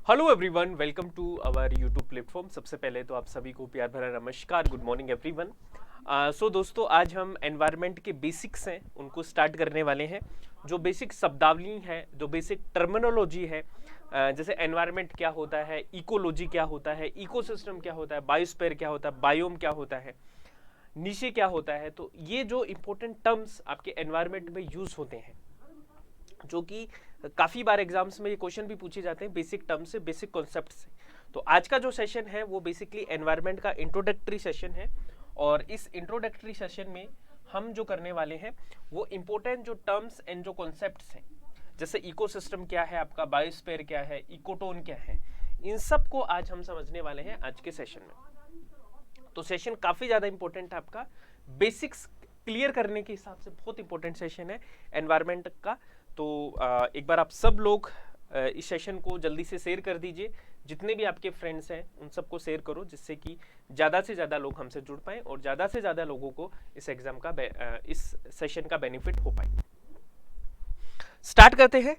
Hello everyone, welcome to our YouTube platform. सबसे पहले तो आप सभी को प्यार भरा नमस्कार, गुड मॉर्निंग एवरीवन। सो दोस्तों, आज हम एनवायरनमेंट के बेसिक्स हैं उनको स्टार्ट करने वाले हैं। जो बेसिक शब्दावली है, जो बेसिक टर्मिनोलॉजी है, जैसे एनवायरनमेंट क्या होता है, इकोलॉजी क्या होता है, इकोसिस्टम क्या होता है, बायोस्फीयर क्या होता है, बायोम क्या होता है, नीचे क्या होता है, तो ये जो इंपॉर्टेंट टर्म्स आपके एनवायरनमेंट में यूज होते हैं, जो कि काफ़ी बार एग्जाम्स में ये क्वेश्चन भी पूछे जाते हैं बेसिक टर्म से, बेसिक कॉन्सेप्ट से। तो आज का जो सेशन है वो बेसिकली एनवायरनमेंट का इंट्रोडक्टरी सेशन है। और इस इंट्रोडक्टरी सेशन में हम जो करने वाले हैं वो इंपॉर्टेंट जो टर्म्स एंड जो कॉन्सेप्ट्स हैं, जैसे इकोसिस्टम क्या है आपका, बायोस्फीयर क्या है, इकोटोन क्या है, इन सब को आज हम समझने वाले हैं आज के सेशन में। तो सेशन काफ़ी ज़्यादा इंपॉर्टेंट है आपका, बेसिक्स क्लियर करने के हिसाब से बहुत इंपॉर्टेंट सेशन है एनवायरनमेंट का। तो एक बार आप सब लोग इस सेशन को जल्दी से शेयर कर दीजिए। जितने भी आपके फ्रेंड्स हैं उन सबको शेयर करो, जिससे कि ज़्यादा से ज़्यादा लोग हमसे जुड़ पाएँ और ज़्यादा से ज़्यादा लोगों को इस एग्ज़ाम का इस सेशन का बेनिफिट हो पाए। स्टार्ट करते हैं।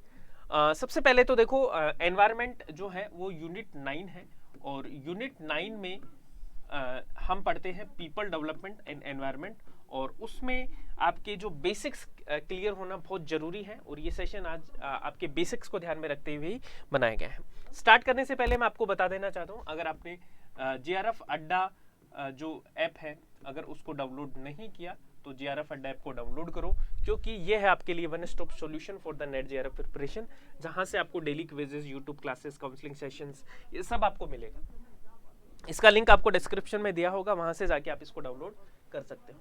सबसे पहले तो देखो, एनवायरनमेंट जो है वो यूनिट 9 है, और यूनिट 9 में हम पढ़ते हैं पीपल डेवलपमेंट एंड एनवायरनमेंट, और उसमें आपके जो बेसिक्स क्लियर होना बहुत जरूरी है। और ये सेशन आज आपके बेसिक्स को ध्यान में रखते हुए ही बनाया गया है। स्टार्ट करने से पहले मैं आपको बता देना चाहता हूँ, अगर आपने JRF अड्डा जो ऐप है अगर उसको डाउनलोड नहीं किया तो JRF अड्डा ऐप को डाउनलोड करो, क्योंकि ये है आपके लिए one stop solution for the net JRF preparation, जहाँ से आपको daily quizzes, YouTube classes, counselling sessions, ये सब आपको मिलेगा। इसका लिंक आपको डिस्क्रिप्शन में दिया होगा, वहां से जाके आप इसको डाउनलोड कर सकते हो।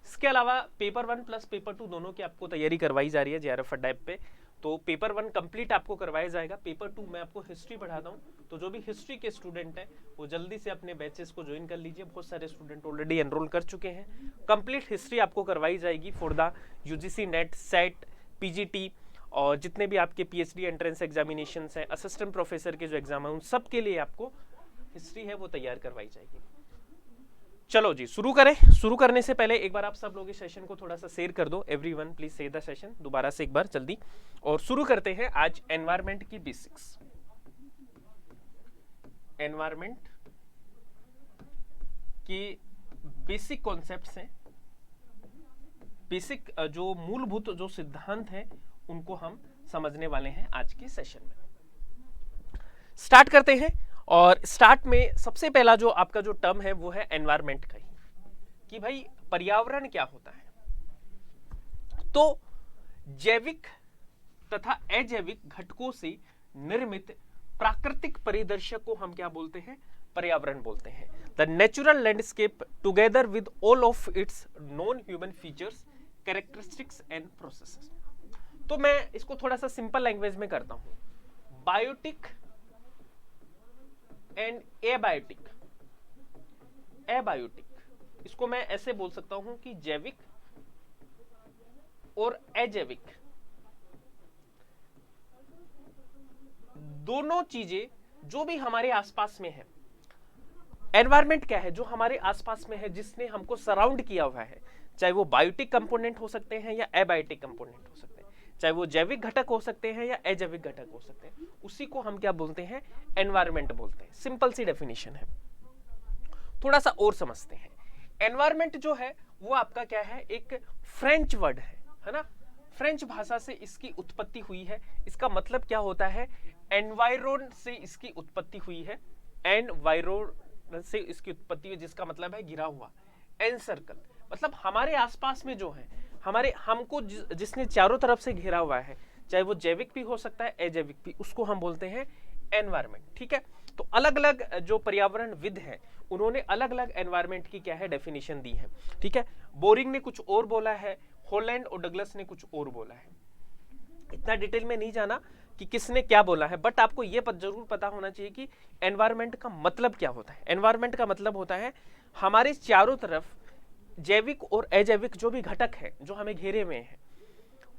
इसके अलावा पेपर 1 प्लस पेपर 2 दोनों की आपको तैयारी करवाई जा रही है JRF अड्डा ऐप पे। तो पेपर 1 कंप्लीट आपको करवाया जाएगा, पेपर 2 मैं आपको हिस्ट्री पढ़ाता हूँ। तो जो भी हिस्ट्री के स्टूडेंट हैं वो जल्दी से अपने बैचेस को ज्वाइन कर लीजिए। बहुत सारे स्टूडेंट ऑलरेडी एनरोल कर चुके हैं। कंप्लीट हिस्ट्री आपको करवाई जाएगी for the UGC net, set, PGT, और जितने भी आपके PhD एंट्रेंस एग्जामिनेशन हैं, असिस्टेंट प्रोफेसर के जो एग्जाम है, उन सब के लिए आपको हिस्ट्री है वो तैयार करवाई जाएगी। चलो जी, शुरू करें। शुरू करने से पहले एक बार आप सब लोग इस सेशन को थोड़ा सा शेयर कर दो। Everyone please share the session दोबारा से एक बार जल्दी। और शुरू करते हैं आज एनवायरनमेंट की बेसिक्स। एनवायरनमेंट की बेसिक कॉन्सेप्ट्स हैं, बेसिक जो मूलभूत जो सिद्धांत हैं उनको हम समझने वाले हैं आज के सेशन में। स्टार्ट करते हैं। और स्टार्ट में सबसे पहला जो आपका जो टर्म है वो है एनवायरनमेंट का ही, कि भाई पर्यावरण क्या होता है। तो जैविक तथा अजैविक घटकों से निर्मित प्राकृतिक परिदृश्य को हम क्या बोलते हैं? पर्यावरण बोलते हैं। The natural landscape together with all of its non human features, characteristics and processes. तो मैं इसको थोड़ा सा सिंपल लैंग्वेज में करता हूं। Biotic and abiotic. एबायोटिक इसको मैं ऐसे बोल सकता हूं कि जैविक और अजैविक दोनों चीजें जो भी हमारे आसपास में है। एनवायरनमेंट क्या है? जो हमारे आसपास में है, जिसने हमको सराउंड किया हुआ है, चाहे वो बायोटिक कंपोनेंट हो सकते हैं या एबायोटिक कंपोनेंट हो सकते हैं, चाहे वो जैविक घटक हो सकते हैं या अजैविक घटक हो सकते हैं, उसी को हम क्या बोलते हैं? एनवायरनमेंट बोलते हैं। सिंपल सी डेफिनेशन है। थोड़ा सा और समझते हैं। एनवायरनमेंट जो है वो आपका क्या है? एक फ्रेंच वर्ड है ना? फ्रेंच भाषा से इसकी उत्पत्ति हुई है। इसका मतलब क्या होता है? एनवायरोन से इसकी उत्पत्ति हुई है। एनवायरोन से इसकी उत्पत्ति हुई, जिसका मतलब है घिरा हुआ, एनसर्कल, मतलब हमारे आसपास में जो है, हमारे हमको जिसने चारों तरफ से घेरा हुआ है, चाहे वो जैविक भी हो सकता है, अजैविक भी, उसको हम बोलते हैं एनवायरनमेंट। ठीक है। तो अलग अलग जो पर्यावरणविद हैं उन्होंने अलग अलग एनवायरनमेंट की क्या है? डेफिनेशन दी है। ठीक है। बोरिंग ने कुछ और बोला है, हॉलैंड और डगलस ने कुछ और बोला है। इतना डिटेल में नहीं जाना कि किसने क्या बोला है, बट आपको यह जरूर पता होना चाहिए कि एनवायरनमेंट का मतलब क्या होता है। एनवायरनमेंट का मतलब होता है हमारे चारों तरफ जैविक और अजैविक जो भी घटक है जो हमें घेरे हुए हैं,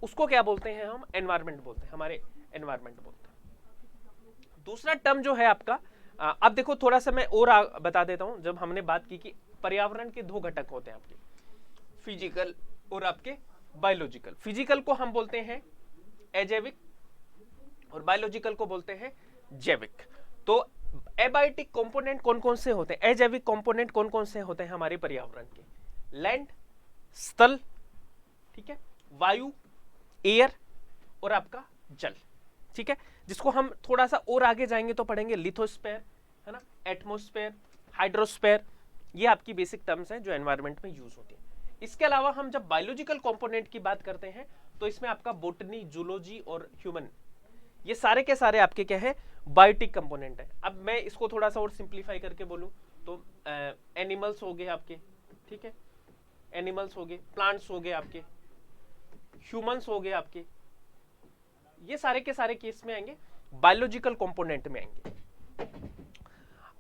उसको क्या बोलते हैं? हम एनवायरनमेंट बोलते हैं, हमारे एनवायरनमेंट बोलते हैं। दूसरा टर्म जो है आपका, अब देखो थोड़ा सा मैं और बता देता हूं। जब हमने बात की कि पर्यावरण के दो घटक होते हैं आपके, फिजिकल और आपके बायोलॉजिकल। फिजिकल को हम बोलते हैं अजैविक और बायोलॉजिकल को बोलते हैं जैविक। तो एबायोटिक कंपोनेंट कौन कौन से होते हैं, अजैविक कंपोनेंट कौन कौन से होते हैं हमारे पर्यावरण के, लैंड, स्थल, ठीक है, वायु, एयर और आपका जल, ठीक है, जिसको हम थोड़ा सा और आगे जाएंगे तो पढ़ेंगे लिथोस्फेयर, है ना, एटमॉस्फेयर, हाइड्रोस्फेयर, ये आपकी बेसिक टर्म्स हैं जो एनवायरनमेंट में यूज होती है। इसके अलावा हम जब बायोलॉजिकल कंपोनेंट की बात करते हैं तो इसमें आपका बोटनी, जूलॉजी और ह्यूमन, ये सारे के सारे आपके क्या है, बायोटिक कंपोनेंट है। अब मैं इसको थोड़ा सा और सिंप्लीफाई करके बोलूं तो एनिमल्स हो गए आपके, ठीक है, एनिमल्स हो गए, प्लांट्स हो गए आपके, ह्यूमंस हो गए आपके, ये सारे के सारे केस में आएंगे, बायोलॉजिकल कंपोनेंट में आएंगे।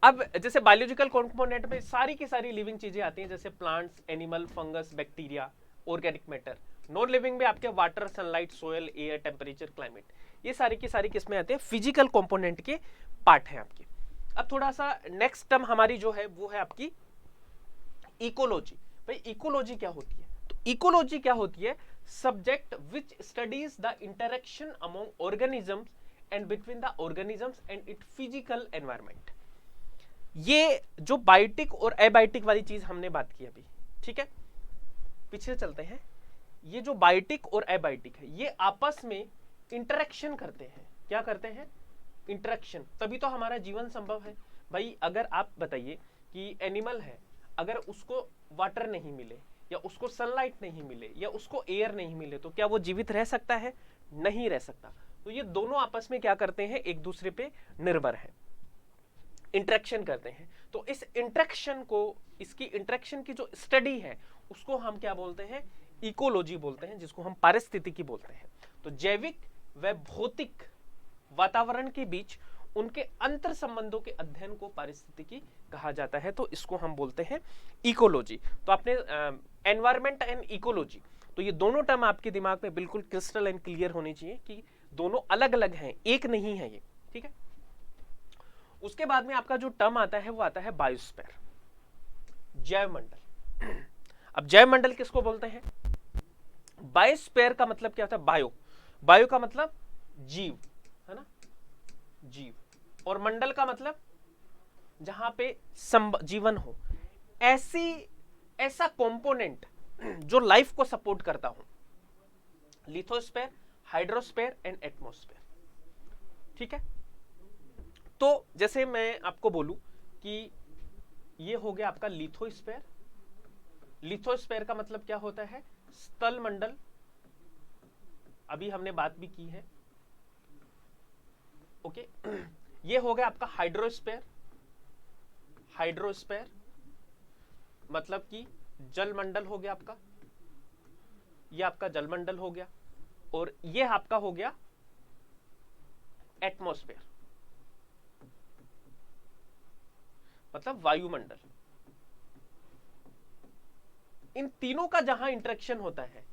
अब जैसे बायोलॉजिकल कंपोनेंट में सारी की सारी लिविंग चीजें आती हैं, जैसे plants, animal, fungus, bacteria, organic matter. Non living में आपके water, sunlight, soil, air, temperature, climate, ये सारी की सारी किसमें आते हैं, फिजिकल कंपोनेंट के पार्ट हैं आपके। अब थोड़ा सा नेक्स्ट टर्म हमारी जो है वो है आपकी इकोलॉजी। भाई इकोलॉजी क्या होती है, तो इकोलॉजी क्या होती है, subject which studies the interaction among organisms and between the organisms and it physical environment. ये जो बायोटिक और एबायोटिक वाली चीज हमने बात की अभी, ठीक है, पीछे चलते हैं। ये जो बायोटिक और एबायोटिक है ये आपस में इंटरेक्शन करते हैं, क्या करते हैं, इंटरेक्शन, तभी तो हमारा जीवन संभव है। भाई अगर आप बताइए कि एनिमल है, अगर उसको वाटर नहीं मिले या उसको सनलाइट नहीं मिले या उसको एयर नहीं मिले तो क्या वो जीवित रह सकता है, नहीं रह सकता। तो ये दोनों आपस में क्या करते हैं, एक दूसरे पे निर्भर है, इंटरेक्शन करते हैं। तो इस इंटरेक्शन को, इसकी इंटरेक्शन की जो स्टडी है उसको हम क्या बोलते हैं, इकोलॉजी बोलते हैं, जिसको हम पारिस्थितिकी बोलते हैं। तो जैविक व भौतिक वातावरण के बीच उनके अंतर संबंधों के अध्ययन को पारिस्थितिकी कहा जाता है, तो इसको हम बोलते हैं इकोलॉजी। तो आपने एनवायरमेंट एंड इकोलॉजी, तो ये दोनों टर्म आपके दिमाग में बिल्कुल क्रिस्टल एंड क्लियर होनी चाहिए कि दोनों अलग अलग हैं, एक नहीं है ये, ठीक है। उसके बाद में आपका जो टर्म आता है वो आता है बायोस्फीयर, जैवमंडल। अब जैवमंडल किसको बोलते हैं, बायोस्फीयर का मतलब क्या होता है, बायो, बायो का मतलब जीव, है ना, जीव, और मंडल का मतलब जहां पे जीवन हो, ऐसा कंपोनेंट जो लाइफ को सपोर्ट करता हो, लिथोस्फीयर, हाइड्रोस्फीयर एंड एटमॉस्फेयर, ठीक है। तो जैसे मैं आपको बोलूं कि ये हो गया आपका लिथोस्फीयर, लिथोस्फीयर का मतलब क्या होता है, स्थल मंडल, अभी हमने बात भी की है, ओके। ये हो गया आपका हाइड्रोस्फीयर, हाइड्रोस्फीयर मतलब कि जल मंडल हो गया आपका, ये आपका जल मंडल हो गया, और ये आपका हो गया एटमॉस्फेयर मतलब वायुमंडल। इन तीनों का जहां इंटरेक्शन होता है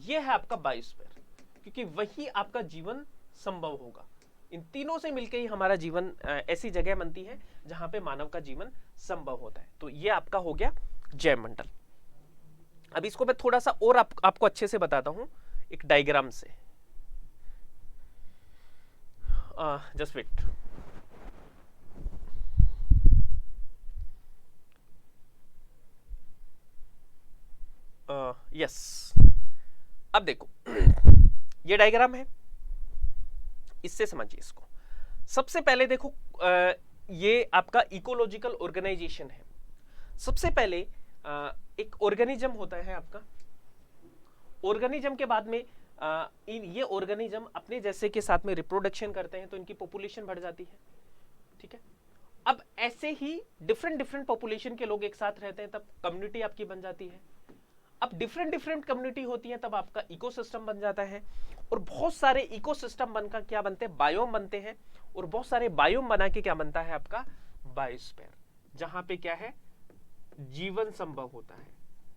यह है आपका बायोस्फीयर, क्योंकि वही आपका जीवन संभव होगा। इन तीनों से मिलकर ही हमारा जीवन ऐसी जगह बनती है जहां पे मानव का जीवन संभव होता है। तो ये आपका हो गया जैवमंडल। अब इसको मैं थोड़ा सा और आपको अच्छे से बताता हूं एक डायग्राम से, जस्ट वेट। यस, अब देखो ये डायग्राम है, इससे समझिए इसको। सबसे पहले देखो ये आपका इकोलॉजिकल ऑर्गेनाइजेशन है। सबसे पहले एक ऑर्गेनिज्म होता है आपका, ऑर्गेनिज्म के बाद में ये ऑर्गेनिज्म अपने जैसे के साथ में रिप्रोडक्शन करते हैं तो इनकी पॉपुलेशन बढ़ जाती है, ठीक है। अब ऐसे ही डिफरेंट डिफरेंट पॉपुलेशन के लोग एक साथ रहते हैं तब कम्युनिटी आपकी बन जाती है। अब डिफरेंट डिफरेंट कम्युनिटी होती है तब आपका इकोसिस्टम बन जाता है, और बहुत सारे इकोसिस्टम बनकर क्या बनते हैं, बायोम बनते हैं, और बहुत सारे बायोम बना के क्या बनता है आपका बायोस्फीयर, जहां पे क्या है जीवन संभव होता है,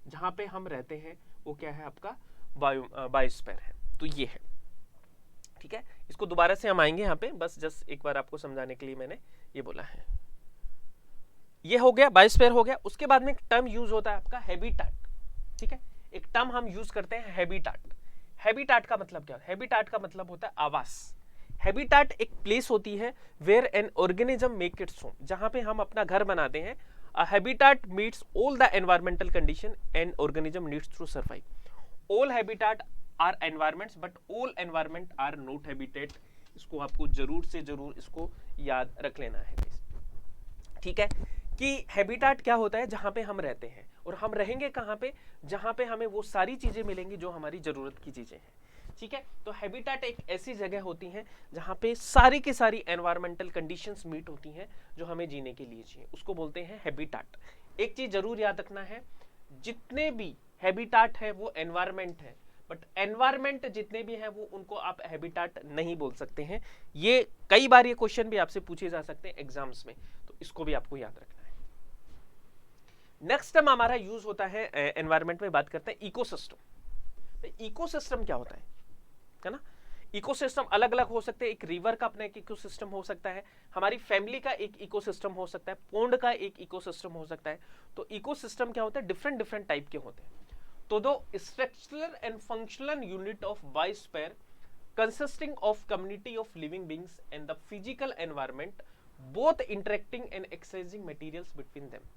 जहां पे हम रहते हैं वो क्या है आपका बायोस्फीयर है। तो ये है, ठीक है। इसको दोबारा से हम आएंगे यहाँ पे, बस जस्ट एक बार आपको समझाने के लिए मैंने ये बोला है। ये हो गया बायोस्फीयर हो गया। उसके बाद में एक टर्म यूज होता है आपका हैबिटेट, ठीक है। एक टर्म हम यूज करते हैं हैबिटेट। हैबिटेट का मतलब क्या है, हैबिटेट का मतलब होता है आवास। हैबिटाट एक प्लेस होती है where an organism make its home, जहां पे हम अपना घर बनाते हैं. A habitat meets all the environmental condition an organism needs to survive. All habitat are environments, but all environment are not habitat. इसको आपको जरूर से जरूर इसको याद रख लेना है. ठीक है कि हैबिटाट क्या होता है, जहां पे हम रहते हैं, और हम रहेंगे कहां पे, जहां पे हमें वो सारी चीजें मिलेंगी जो हमारी जरूरत की चीजें हैं. ठीक है, तो हैबिटाट एक ऐसी जगह होती है जहां पे सारी की सारी एनवायरमेंटल कंडीशंस मीट होती हैं जो हमें जीने के लिए चाहिए, उसको बोलते हैं हैबिटाट. एक चीज जरूर याद रखना है, जितने भी हैबिटाट है वो एनवायरमेंट है, बट एनवायरमेंट जितने भी हैं वो उनको आप हैबिटाट नहीं बोल सकते हैं. ये कई बार ये क्वेश्चन भी आपसे पूछे जा सकते हैं एग्जाम्स में, तो इसको भी आपको याद रखना है. नेक्स्ट टर्म हमारा यूज होता है एनवायरमेंट में, बात करते हैं इकोसिस्टम. इकोसिस्टम क्या होता है ना. इकोसिस्टम अलग अलग हो सकते हैं. एक रिवर का अपना एक इकोसिस्टम हो सकता है, हमारी फैमिली का एक इकोसिस्टम हो सकता है, पोंड का एक इकोसिस्टम हो सकता है. तो इकोसिस्टम क्या होता है, डिफरेंट डिफरेंट टाइप के होते हैं. तो दो structural and functional unit of biosphere consisting of community of living beings and the physical environment both interacting and exchanging materials between them.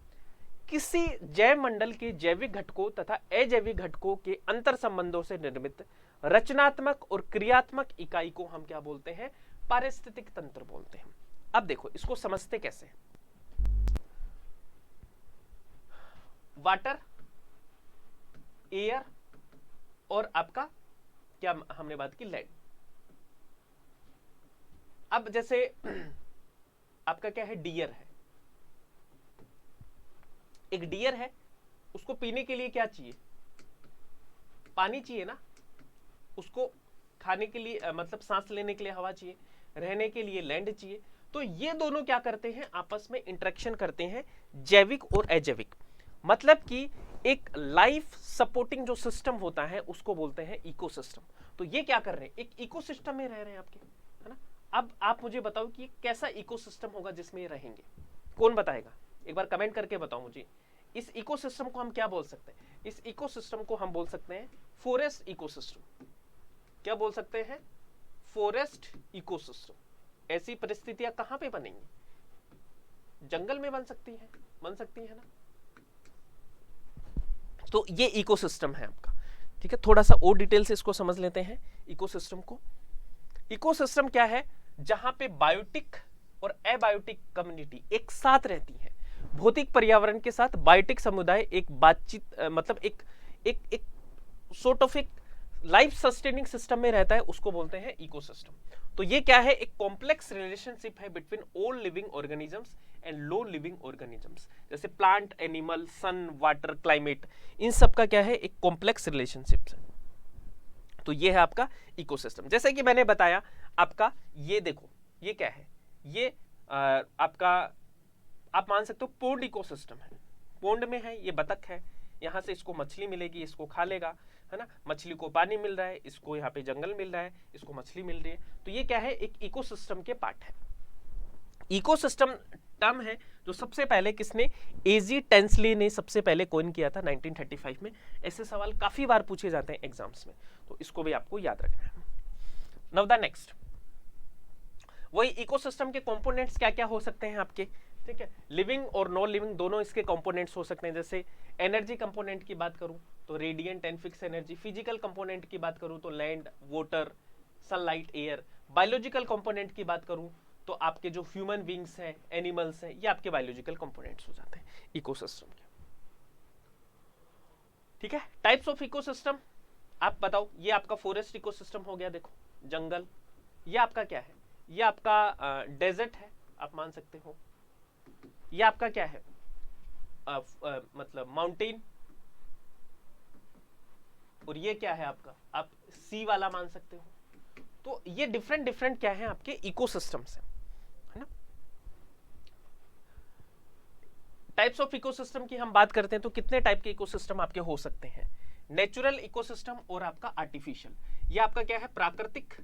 किसी जैव मंडल के जैविक घटकों तथा अजैविक घटकों के अंतर संबंधों से निर्मित रचनात्मक और क्रियात्मक इकाई को हम क्या बोलते हैं, पारिस्थितिक तंत्र बोलते हैं. अब देखो इसको समझते कैसे. वाटर, एयर और आपका क्या हमने बात की, लैंड. अब जैसे आपका क्या है, डियर है. एक डियर है, उसको पीने के लिए क्या चाहिए, पानी चाहिए ना. उसको खाने के लिए मतलब सांस लेने के लिए हवा चाहिए, रहने के लिए लैंड चाहिए. तो ये दोनों क्या करते हैं, आपस में इंटरेक्शन करते हैं, जैविक और अजैविक. मतलब कि एक लाइफ सपोर्टिंग जो सिस्टम होता है उसको बोलते हैं इकोसिस्टम. तो ये क्या कर रहे हैं, एक इकोसिस्टम में रह रहे हैं आपके, है ना. अब आप मुझे बताओ कि कैसा इकोसिस्टम होगा जिसमें ये रहेंगे, कौन बताएगा, एक बार कमेंट करके बताओ मुझे. इस इकोसिस्टम को हम क्या बोल सकते हैं, इस इकोसिस्टम को हम बोल सकते हैं फॉरेस्ट इकोसिस्टम. क्या बोल सकते हैं, फॉरेस्ट इकोसिस्टम. ऐसी परिस्थितियां कहां पे बनेंगी, जंगल में बन सकती है ना. तो ये इकोसिस्टम है आपका. ठीक है, थोड़ा सा और डिटेल से इसको समझ लेते हैं इकोसिस्टम को. इकोसिस्टम क्या है, जहां पे बायोटिक और एबायोटिक कम्युनिटी एक साथ रहती है. भौतिक पर्यावरण के साथ बायोटिक समुदाय एक बातचीत मतलब एक सॉर्ट ऑफ एक लाइफ सस्टेनिंग सिस्टम में रहता है, उसको बोलते हैं इकोसिस्टम. तो ये क्या है, एक कॉम्प्लेक्स रिलेशनशिप है between all living organisms and low living organisms. जैसे प्लांट, एनिमल, सन, वाटर, क्लाइमेट, इन सब का क्या है, एक कॉम्प्लेक्स रिलेशनशिप है. तो ये है आपका इकोसिस्टम. जैसे कि मैंने बताया आपका, ये देखो ये क्या है, ये आपका आप मान सकते हो पोंड इकोसिस्टम है. पोंड में है, ये बतख है, यहाँ से इसको मछली मिलेगी, इसको खा लेगा, है ना. मछली को पानी मिल रहा है, इसको यहाँ पे जंगल मिल रहा है, इसको मछली मिल रही है. तो ये क्या है, एक इकोसिस्टम के पार्ट है. इकोसिस्टम टर्म है जो सबसे पहले किसने, एजी टेंसली ने सबसे पहले कॉइन किया था 1935 में. ऐसे सवाल काफी बार पूछे जाते हैं एग्जाम्स में, तो इसको भी आपको याद रखना है. नाउ द नेक्स्ट, वही इकोसिस्टम के कंपोनेंट्स क्या क्या हो सकते हैं आपके. ठीक है, लिविंग और नॉन लिविंग दोनों इसके कंपोनेंट्स हो सकते हैं. जैसे एनर्जी कंपोनेंट की बात करूं तो radiant and fix energy. Physical component की बात करूं तो land, water, sunlight, air. Biological component की बात करूं तो आपके जो ह्यूमन बींग्स हैं, एनिमल्स हैं, ये आपके बायोलॉजिकल कंपोनेंट्स हो जाते हैं इकोसिस्टम के. ठीक है, टाइप्स ऑफ इकोसिस्टम आप बताओ. ये आपका फॉरेस्ट इकोसिस्टम हो गया, देखो जंगल. ये आपका क्या है, ये आपका डेजर्ट है, आप मान सकते हो. ये आपका क्या है, मतलब माउंटेन. और ये क्या है आपका, आप सी वाला मान सकते हो. तो ये डिफरेंट डिफरेंट क्या है आपके इकोसिस्टम्स है ना. टाइप्स ऑफ इकोसिस्टम की हम बात करते हैं तो कितने टाइप के इकोसिस्टम आपके हो सकते हैं, नेचुरल इकोसिस्टम और आपका आर्टिफिशियल. ये आपका क्या है, प्राकृतिक,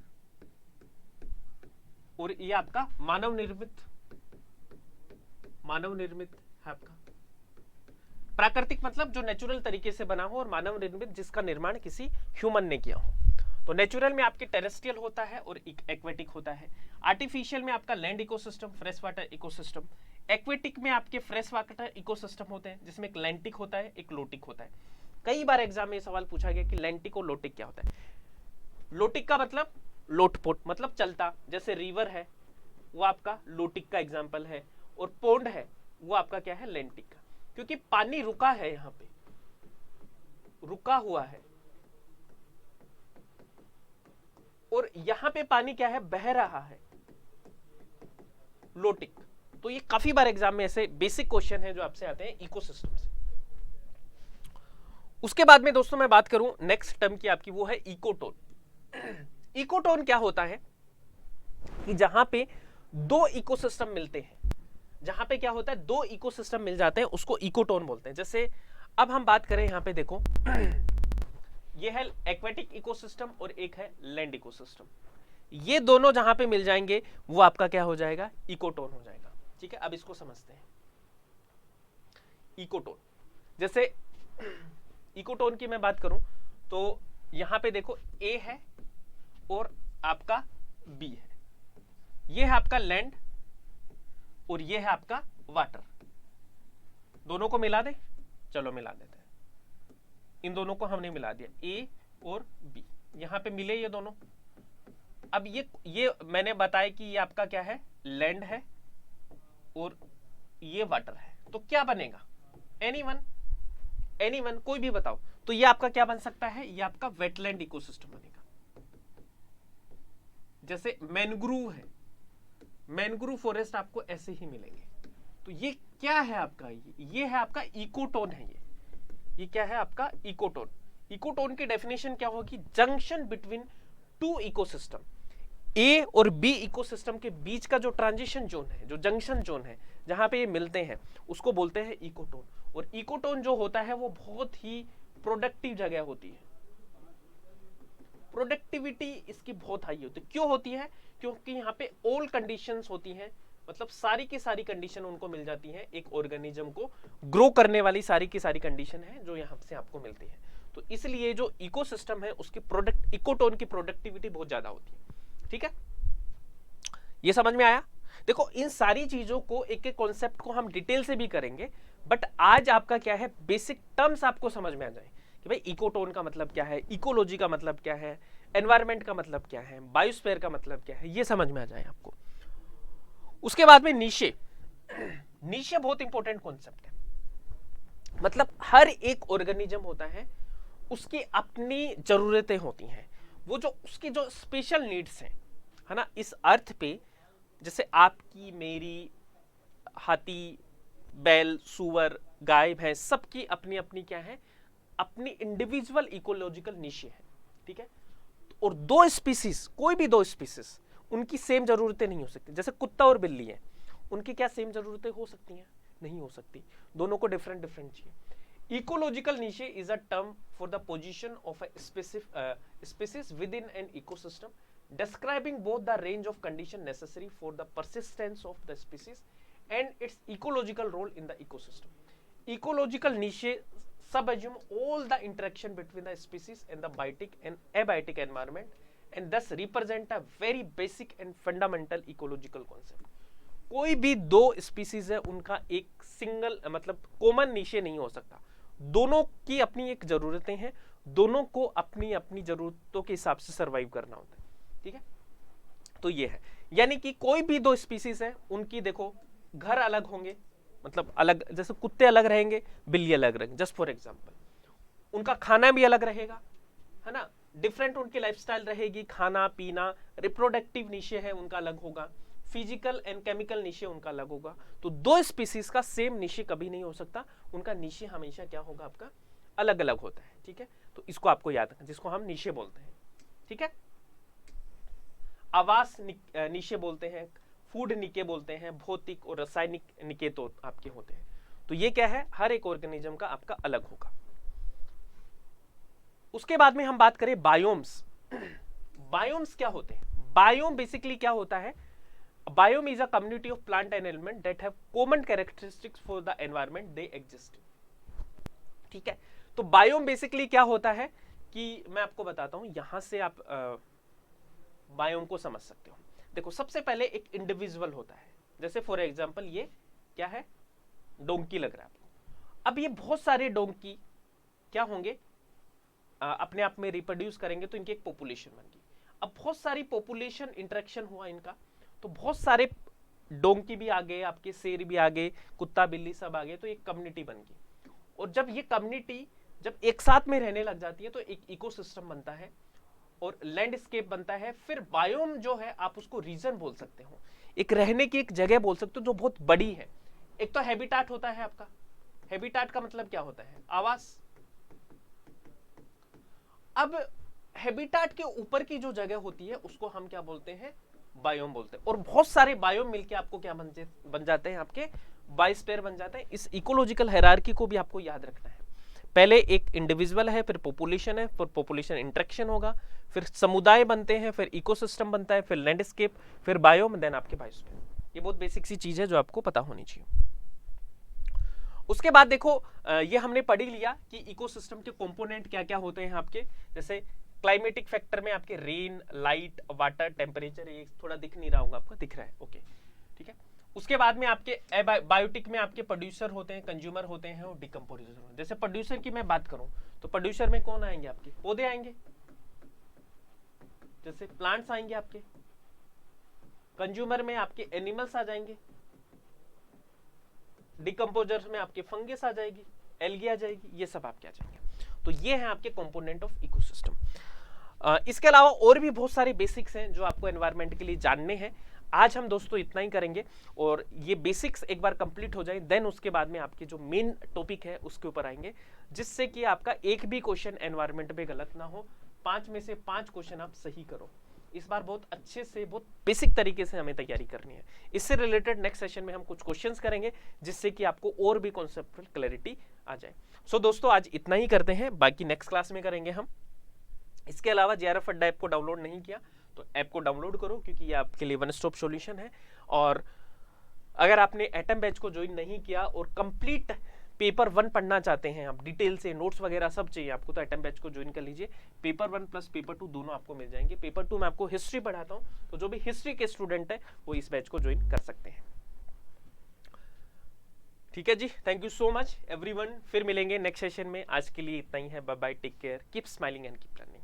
और ये आपका मानव निर्मित है आपका. प्राकृतिक मतलब जो नेचुरल तरीके से बना हो, और मानव निर्मित जिसका निर्माण किसी ह्यूमन ने किया हो. तो नेचुरल में आपके टेरेस्ट्रियल होता है और एक्वेटिक होता है। आर्टिफिशियल में आपका land ecosystem, fresh water ecosystem. Aquatic में आपके फ्रेश वाटर इकोसिस्टम होते हैं जिसमें एक लैंटिक होता है, एक लोटिक होता है। कई बार एग्जाम में सवाल पूछा गया कि लैंटिक और लोटिक क्या होता है। लोटिक का मतलब लोटपोट, मतलब चलता, जैसे रिवर है वो आपका लोटिक का एग्जाम्पल है, और पोंड है वो आपका क्या है, लैंटिक का, क्योंकि पानी रुका है, यहां पे रुका हुआ है, और यहां पे पानी क्या है, बह रहा है, लोटिक। तो ये काफी बार एग्जाम में ऐसे बेसिक क्वेश्चन है जो आपसे आते हैं इकोसिस्टम से। उसके बाद में दोस्तों मैं बात करूं नेक्स्ट टर्म की आपकी, वो है इकोटोन। इकोटोन क्या होता है कि जहां पे दो इकोसिस्टम मिलते हैं, जहां पे क्या होता है, दो इकोसिस्टम मिल जाते हैं, उसको इकोटोन बोलते हैं। जैसे अब हम बात करें, यहां पे देखो ये है एक्वेटिक इकोसिस्टम और एक है लैंड इकोसिस्टम। ये दोनों जहां पे मिल जाएंगे वो आपका क्या हो जाएगा, इकोटोन हो जाएगा। ठीक है, अब इसको समझते हैं। इकोटोन, जैसे इकोटोन की मैं बात करूं तो यहां पे देखो ए है और आपका बी है, ये है आपका लैंड और ये है आपका वाटर। दोनों को मिला दे, चलो मिला देते हैं। इन दोनों को हमने मिला दिया, ए और बी, यहां पे मिले ये दोनों। अब ये मैंने बताया कि ये आपका क्या है, लैंड है और ये वाटर है, तो क्या बनेगा, एनीवन कोई भी बताओ। तो ये आपका क्या बन सकता है, ये आपका वेटलैंड इकोसिस्टम बनेगा। जैसे मैनग्रूव है, मैनग्रूव फॉरेस्ट आपको ऐसे ही मिलेंगे। तो ये क्या है आपका, ये है आपका इकोटोन है। ये क्या है आपका, इकोटोन। इकोटोन की डेफिनेशन क्या होगी, जंक्शन बिटवीन टू इकोसिस्टम। ए और बी इकोसिस्टम के बीच का जो ट्रांजिशन जोन है, जो जंक्शन जोन है, जहां पे ये मिलते हैं, उसको बोलते हैं इकोटोन। और इकोटोन जो होता है वो बहुत ही प्रोडक्टिव जगह होती है, प्रोडक्टिविटी इसकी बहुत हाई होती है। क्यों होती है, क्योंकि यहाँ पे ऑल कंडीशंस होती हैं, मतलब सारी की सारी कंडीशन उनको मिल जाती है। एक ऑर्गेनिज्म को ग्रो करने वाली सारी की सारी कंडीशन है जो यहाँ से आपको मिलती है। तो इसलिए जो इकोसिस्टम है उसकी इकोटोन की प्रोडक्टिविटी बहुत ज्यादा होती है। ठीक है, ये समझ में आया। देखो इन सारी चीजों को, एक एक कॉन्सेप्ट को हम डिटेल से भी करेंगे, बट आज आपका क्या है, बेसिक टर्म्स आपको समझ में आ जाए कि भाई इकोटोन का मतलब क्या है, इकोलॉजी का मतलब क्या है, एनवायरमेंट का मतलब क्या है, बायोस्फीयर का मतलब क्या है, ये समझ में आ जाए आपको। उसके बाद में नीशे बहुत इंपॉर्टेंट कॉन्सेप्ट है। मतलब हर एक ऑर्गेनिज्म होता है, उसकी अपनी जरूरतें होती हैं, वो जो उसकी जो स्पेशल नीड्स हैं, है ना, इस अर्थ पे। जैसे आपकी, मेरी, हाथी, बैल, सुअर, गाय, भैंस, सबकी अपनी अपनी क्या है, अपनी इंडिविजुअल इकोलॉजिकल नीशे है। ठीक है, और दो स्पीसीज, कोई भी दो स्पीसीज, उनकी सेम जरूरतें नहीं हो सकती। जैसे कुत्ता और बिल्ली है, उनकी क्या सेम जरूरतें हो सकती हैं, नहीं हो सकती, दोनों को डिफरेंट डिफरेंट चाहिए। Ecological niche is a term for the position of a species within an ecosystem, describing both the range of condition necessary for the persistence of the species and its ecological role in the ecosystem. Ecological niche subsume all the interaction between the species and the biotic and abiotic environment and thus represent a very basic and fundamental ecological concept. कोई भी दो species है, उनका एक single मतलब common नीचे नहीं हो सकता, दोनों की अपनी एक जरूरतें हैं, दोनों को अपनी अपनी जरूरतों के हिसाब से सर्वाइव करना होता है। ठीक है, तो ये है, यानी कि कोई भी दो स्पीसीज है, उनकी देखो घर अलग होंगे, मतलब अलग, जैसे कुत्ते अलग रहेंगे, बिल्ली अलग रहेंगे, जस्ट फॉर एग्जांपल। उनका खाना भी अलग रहेगा, है ना, डिफरेंट उनकी लाइफस्टाइल रहेगी, खाना पीना, रिप्रोडक्टिव नीचे है उनका अलग होगा, फिजिकल एंड केमिकल नीचे उनका अलग होगा। तो दो स्पीसीज का सेम नीचे कभी नहीं हो सकता, उनका नीचे हमेशा क्या होगा, आपका अलग अलग होता है। ठीक है, तो इसको आपको याद रखना, जिसको हम नीचे बोलते हैं। ठीक है, आवास नीचे बोलते हैं, फूड निके बोलते हैं, भौतिक और रासायनिक निके तो आपके होते हैं। तो ये क्या है, हर एक ऑर्गेनिज्म का आपका अलग होगा। उसके बाद में हम बात करें बायोम्स। बायोम्स क्या होते हैं, बायोम बेसिकली क्या होता है, biome is a community of plant and element that have common characteristics for the environment they exist. ठीक है, तो बायोम बेसिकली क्या होता है कि मैं आपको बताता हूं, यहां से आप बायोम को समझ सकते हो। देखो सबसे पहले एक इंडिविजुअल होता है, जैसे फॉर एग्जांपल ये क्या है, डोंकी लग रहा है आपको। अब ये बहुत सारे डोंकी क्या होंगे, अपने आप में रिप्रोड्यूस करेंगे तो इनकी एक पॉपुलेशन बन गई। अब बहुत सारी पॉपुलेशन इंटरेक्शन हुआ इनका, तो बहुत सारे डोंकी भी आ गए, आपके शेर भी आ गए, कुत्ता बिल्ली सब आ गए, तो एक कम्युनिटी बन गई। और जब ये कम्युनिटी जब एक साथ में रहने लग जाती है तो एक इकोसिस्टम बनता है और लैंडस्केप बनता है। फिर बायोम जो है आप उसको रीजन बोल सकते हो, एक रहने की एक जगह बोल सकते हो जो बहुत बड़ी है। एक तो हैबिटाट होता है आपका, हैबिटाट का मतलब क्या होता है, आवास। अब हैबिटाट के ऊपर की जो जगह होती है उसको हम क्या बोलते हैं, बायोम बोलते हैं। और बहुत सारे बायोम मिलके आपको क्या बन जाते हैं, आपके बायोस्फीयर बन जाते हैं। इस इकोलॉजिकल हायरार्की को भी आपको याद रखना है। पहले एक इंडिविजुअल है, फिर पॉपुलेशन है, फिर पॉपुलेशन इंटरेक्शन होगा, फिर समुदाय बनते हैं, फिर इकोसिस्टम बनता है, फिर लैंडस्केप, फिर बायोम, देन आपके बायोस्फीयर। ये बहुत बेसिक सी चीज है जो आपको पता होनी चाहिए। उसके बाद देखो ये हमने पढ़ ही लिया कि इकोसिस्टम के कंपोनेंट क्या क्या होते हैं आपके। जैसे क्लाइमेटिक फैक्टर में आपके रेन, लाइट, वाटर, टेम्परेचर, ये थोड़ा दिख नहीं रहा होगा आपको, दिख रहा है, ओके ठीक है। उसके बाद में आपके बायोटिक में आपके प्रोड्यूसर होते हैं, कंज्यूमर होते हैं और डिकम्पोजर होते हैं। जैसे प्रोड्यूसर की मैं बात करूं तो प्रोड्यूसर में कौन आएंगे, आपके पौधे आएंगे, जैसे प्लांट्स आएंगे आपके। कंज्यूमर में आपके एनिमल्स आ जाएंगे। डिकम्पोजर में आपके फंगस आ जाएगी, एल्गी आ जाएगी, ये सब आपके आ जाएंगे। तो ये है आपके कंपोनेंट ऑफ इकोसिस्टम। इसके अलावा और भी बहुत सारे बेसिक्स हैं जो आपको एनवायरनमेंट के लिए जानने हैं। आज हम दोस्तों इतना ही करेंगे, और ये बेसिक्स एक बार कंप्लीट हो जाए देन उसके बाद में आपके जो मेन टॉपिक है उसके ऊपर आएंगे, जिससे कि आपका एक भी क्वेश्चन एनवायरनमेंट पे गलत ना हो। 5 में से 5 क्वेश्चन आप सही करो। इस बार बहुत अच्छे से, बहुत बेसिक तरीके से हमें तैयारी करनी है। इससे रिलेटेड नेक्स्ट सेशन में हम कुछ क्वेश्चंस करेंगे, जिससे कि आपको और भी कॉन्सेप्चुअल क्लैरिटी आ जाए। सो दोस्तों आज इतना ही करते हैं, बाकी नेक्स्ट क्लास में करेंगे हम। इसके अलावा JRF अड्डा ऐप को डाउनलोड नहीं किया तो ऐप को डाउनलोड करो, क्योंकि ये आपके लिए वन स्टॉप सॉल्यूशन है। और अगर आपने एटम बैच को ज्वाइन नहीं किया और कंप्लीट पेपर 1 पढ़ना चाहते हैं आप, डिटेल से नोट्स वगैरह सब चाहिए आपको, तो एटम बैच को ज्वाइन कर लीजिए। पेपर 1 प्लस पेपर 2 दोनों आपको मिल जाएंगे। पेपर 2 में आपको हिस्ट्री पढ़ाता हूँ, तो जो भी हिस्ट्री के स्टूडेंट है वो इस बैच को ज्वाइन कर सकते हैं। ठीक है जी, thank you so much everyone. फिर मिलेंगे नेक्स्ट सेशन में। आज के लिए इतना ही है, bye bye, take care, keep smiling and keep learning.